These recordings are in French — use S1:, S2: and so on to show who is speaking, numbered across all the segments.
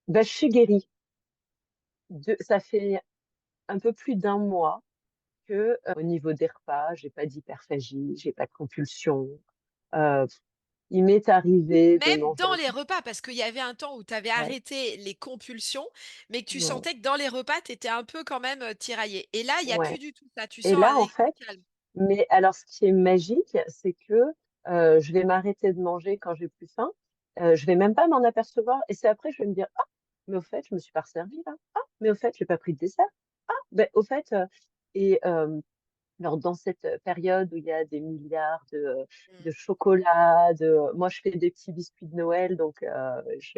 S1: Bah, je suis guérie. Ça fait un peu plus d'un mois que, au niveau des repas, j'ai pas d'hyperphagie, j'ai pas de compulsion. Euh, il m'est arrivé de
S2: Même
S1: manger
S2: dans
S1: un
S2: les
S1: tout.
S2: repas, parce qu'il y avait un temps où tu avais
S1: Ouais,
S2: arrêté les compulsions, mais que tu
S1: ouais,
S2: sentais que dans les repas, tu étais un peu quand même tiraillée. Et là, il y a plus
S1: ouais.
S2: du tout ça. Tu
S1: Et
S2: sens
S1: là,
S2: un
S1: en
S2: état
S1: fait,
S2: calme.
S1: mais alors, ce qui est magique, c'est que je vais m'arrêter de manger quand j'ai plus faim. Je vais même pas m'en apercevoir. Et c'est après, je vais me dire, ah, mais au fait, je me suis pas resservie là. Ah, mais au fait, j'ai pas pris de dessert. Ah, ben au fait, et alors dans cette période où il y a des milliards de
S2: Mm.
S1: chocolats, moi je fais des petits biscuits de Noël, donc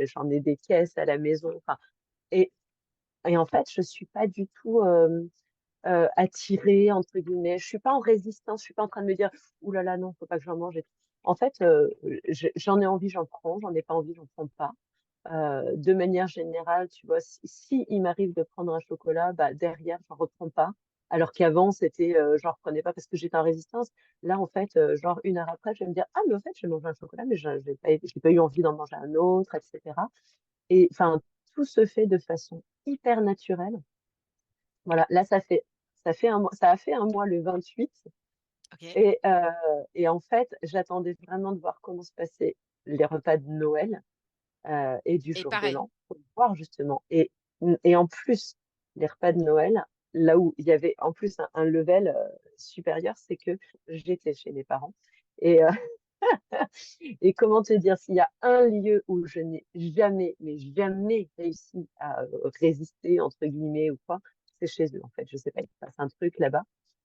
S1: j'en ai des caisses à la maison. Enfin, et, et en fait, je suis pas du tout attirée entre guillemets. Je suis pas en résistance. Je suis pas en train de me dire, ouh là là, non, faut pas que j'en mange. En fait, j'en ai envie, j'en prends. J'en ai pas envie, j'en prends pas. De manière générale, tu vois, si il m'arrive de prendre un chocolat, bah, derrière, j'en reprends pas. Alors qu'avant, c'était, j'en reprenais pas parce que j'étais en résistance. Là, en fait, genre 1 heure après, je vais me dire, ah, mais en fait, j'ai mangé un chocolat, mais j'ai pas eu envie d'en manger un autre, etc. Et enfin, tout se fait de façon hyper naturelle. Voilà, là, ça a fait un mois le 28.
S2: Ok.
S1: Et, et en fait, j'attendais vraiment de voir comment se passaient les repas de Noël et du
S2: Et
S1: jour de
S2: pareil.
S1: l'an pour voir justement. Et en plus, les repas de Noël, là où il y avait en plus un level supérieur, c'est que j'étais chez mes parents. Et, et comment te dire, s'il y a un lieu où je n'ai jamais, mais jamais réussi à résister, entre guillemets, ou quoi, c'est chez eux, en fait. Je sais pas, il se passe un truc là-bas.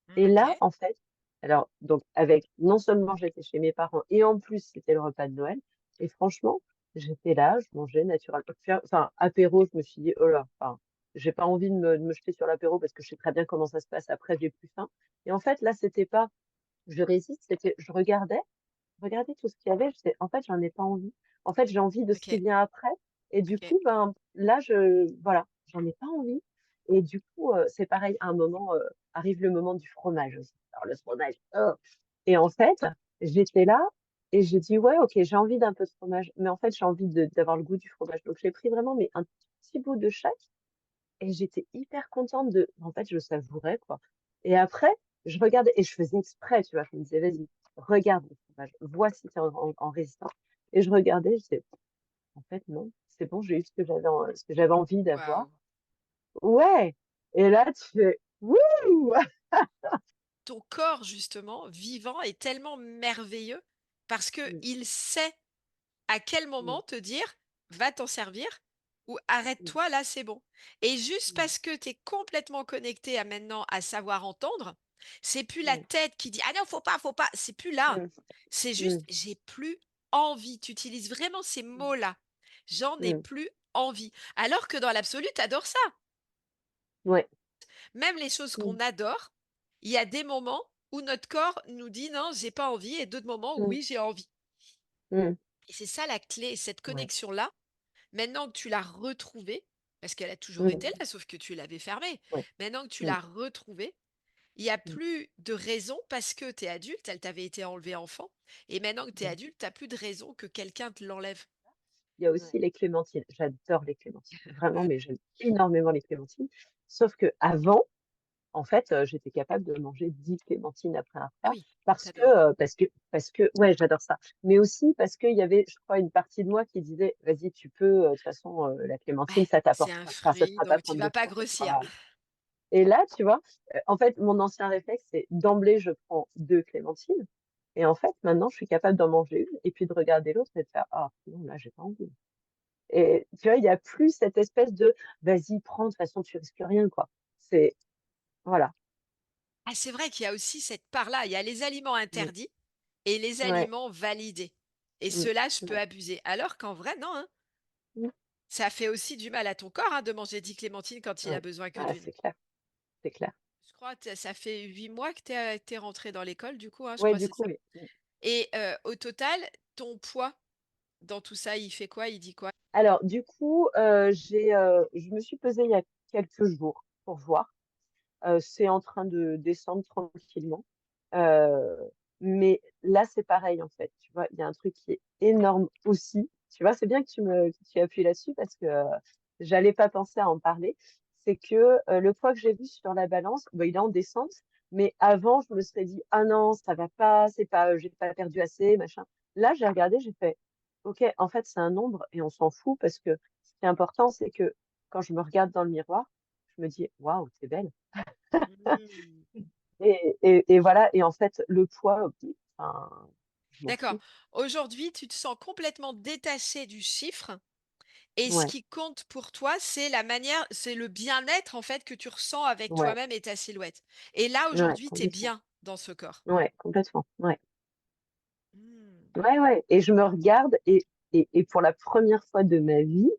S2: Mm,
S1: Et là,
S2: ok.
S1: en fait, alors, donc, avec, non seulement j'étais chez mes parents, et en plus, c'était le repas de Noël. Et franchement, j'étais là, je mangeais naturellement. Enfin, apéro, je me suis dit, oh là, enfin, j'ai pas envie de me jeter sur l'apéro parce que je sais très bien comment ça se passe après, j'ai plus faim. Et en fait, là, c'était pas, je résiste, c'était, je regardais tout ce qu'il y avait, en fait, j'en ai pas envie. En fait, j'ai envie de ce qui
S2: Ok.
S1: vient après. Et du
S2: Ok.
S1: coup, ben, là, voilà, j'en ai pas envie. Et du coup, c'est pareil, à un moment, arrive le moment du fromage aussi. Alors, le fromage, oh. Et en fait, j'étais là et j'ai dit, ouais, ok, j'ai envie d'un peu de fromage. Mais en fait, j'ai envie d'avoir le goût du fromage. Donc, j'ai pris vraiment mais un petit bout de chaque et j'étais hyper contente en fait, je savourais, quoi. Et après, je regardais, et je faisais exprès, tu vois, je me disais, vas-y, regarde le fromage, vois si t'es en résistance. Et je regardais, je disais, en fait, non, c'est bon, j'ai eu ce que j'avais envie d'avoir.
S2: Waouh.
S1: Ouais! Et là, tu fais, wouh!
S2: Ton corps, justement, vivant, est tellement merveilleux parce que
S1: Mm,
S2: il sait à quel
S1: mm,
S2: moment te dire va t'en servir ou
S1: mm,
S2: arrête-toi, là, c'est bon. Et juste
S1: mm,
S2: parce que tu es complètement connecté à maintenant à savoir entendre, c'est plus la
S1: mm,
S2: tête qui dit ah non, faut pas, c'est plus là.
S1: mm,
S2: C'est juste
S1: mm,
S2: j'ai plus envie. Tu utilises vraiment ces mots-là. J'en ai
S1: mm.
S2: plus envie. Alors que dans l'absolu, tu adores ça.
S1: Ouais.
S2: Même les choses
S1: Mm,
S2: qu'on adore, il y a des moments où notre corps nous dit non, j'ai pas envie, et d'autres moments où
S1: mm,
S2: oui, j'ai envie.
S1: mm.
S2: Et c'est ça la clé, cette
S1: Ouais.
S2: connexion-là. Maintenant que tu l'as retrouvée, parce qu'elle a toujours été
S1: Mm,
S2: là, sauf que tu l'avais fermée.
S1: ouais.
S2: Maintenant que tu
S1: Mm,
S2: l'as retrouvée, il n'y a
S1: mm,
S2: plus de raison parce que tu es adulte, elle t'avait été enlevée enfant, et maintenant que tu es
S1: mm.
S2: adulte, tu n'as plus de raison que quelqu'un te l'enlève.
S1: Il y a aussi les clémentines. J'adore les clémentines. Vraiment, mais j'aime énormément les clémentines. Sauf que avant, en fait, j'étais capable de manger 10 clémentines après un
S2: Ah
S1: repas
S2: oui, t'adores.
S1: parce que ouais, j'adore ça. Mais aussi parce qu'il y avait, je crois, une partie de moi qui disait: «Vas-y, tu peux, de toute façon, la clémentine,
S2: Ouais,
S1: ça
S2: c'est
S1: t'apporte
S2: un
S1: enfin, ça te
S2: fruit,
S1: fera pas
S2: donc tu
S1: prendre de
S2: vas pas
S1: poids, ça te
S2: grossir.
S1: fera». Et là, tu vois, en fait, mon ancien réflexe, c'est d'emblée, je prends 2 clémentines et en fait, maintenant, je suis capable d'en manger une et puis de regarder l'autre et de faire: «Ah non, là, j'ai pas envie». Et tu vois, il y a plus cette espèce de: «Vas-y, prends, de toute façon, tu risques rien, quoi». C'est voilà.
S2: Ah, c'est vrai qu'il y a aussi cette part-là. Il y a les aliments
S1: Mmh.
S2: interdits et les
S1: Ouais.
S2: aliments validés. Et
S1: Mmh.
S2: ceux-là, je peux
S1: Ouais.
S2: abuser. Alors qu'en vrai, non, hein.
S1: Mmh.
S2: Ça fait aussi du mal à ton corps, hein, de manger 10 clémentines quand il a
S1: Ouais.
S2: besoin que
S1: Ah,
S2: d'une.
S1: c'est clair, c'est clair.
S2: Je crois que ça fait 8 mois que tu es rentré dans l'école, du coup, hein, je
S1: Ouais,
S2: crois,
S1: du
S2: c'est
S1: coup,
S2: ça.
S1: oui. Mmh.
S2: Et au total, ton poids dans tout ça, il fait quoi? Il dit quoi?
S1: Alors du coup, je me suis pesée il y a quelques jours pour voir. C'est en train de descendre tranquillement. Heu, mais là, c'est pareil, en fait, tu vois? Il y a un truc qui est énorme aussi. Tu vois? C'est bien que tu appuies là-dessus parce que, j'allais pas penser à en parler, c'est que le poids que j'ai vu sur la balance, bah, il est en descente, mais avant, je me serais dit, ah non, ça va pas, c'est pas, j'ai pas perdu assez, machin. Là, j'ai regardé, j'ai fait, ok, en fait, c'est un nombre et on s'en fout parce que ce qui est important, c'est que quand je me regarde dans le miroir, je me dis, waouh, t'es belle.
S2: Mmh.
S1: Et voilà, et en fait, le poids, enfin, je m'en
S2: D'accord.
S1: fous.
S2: Aujourd'hui, tu te sens complètement détaché du chiffre et ce
S1: Ouais,
S2: qui compte pour toi, c'est la manière c'est le bien-être, en fait, que tu ressens avec
S1: ouais,
S2: toi-même et ta silhouette. Et là,
S1: ouais,
S2: aujourd'hui, tu es
S1: complètement.
S2: bien dans ce corps.
S1: Ouais, complètement. Ouais.
S2: Mmh.
S1: Ouais, ouais. Et je me regarde et pour la première fois de ma vie,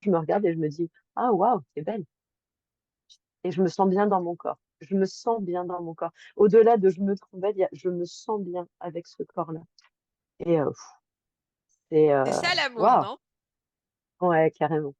S1: je me regarde et je me dis, ah waouh, c'est belle. Et je me sens bien dans mon corps. Je me sens bien dans mon corps. Au-delà de je me trouve belle, je me sens bien avec ce corps-là. Et c'est
S2: C'est ça l'amour,
S1: waouh,
S2: non?
S1: ouais, carrément.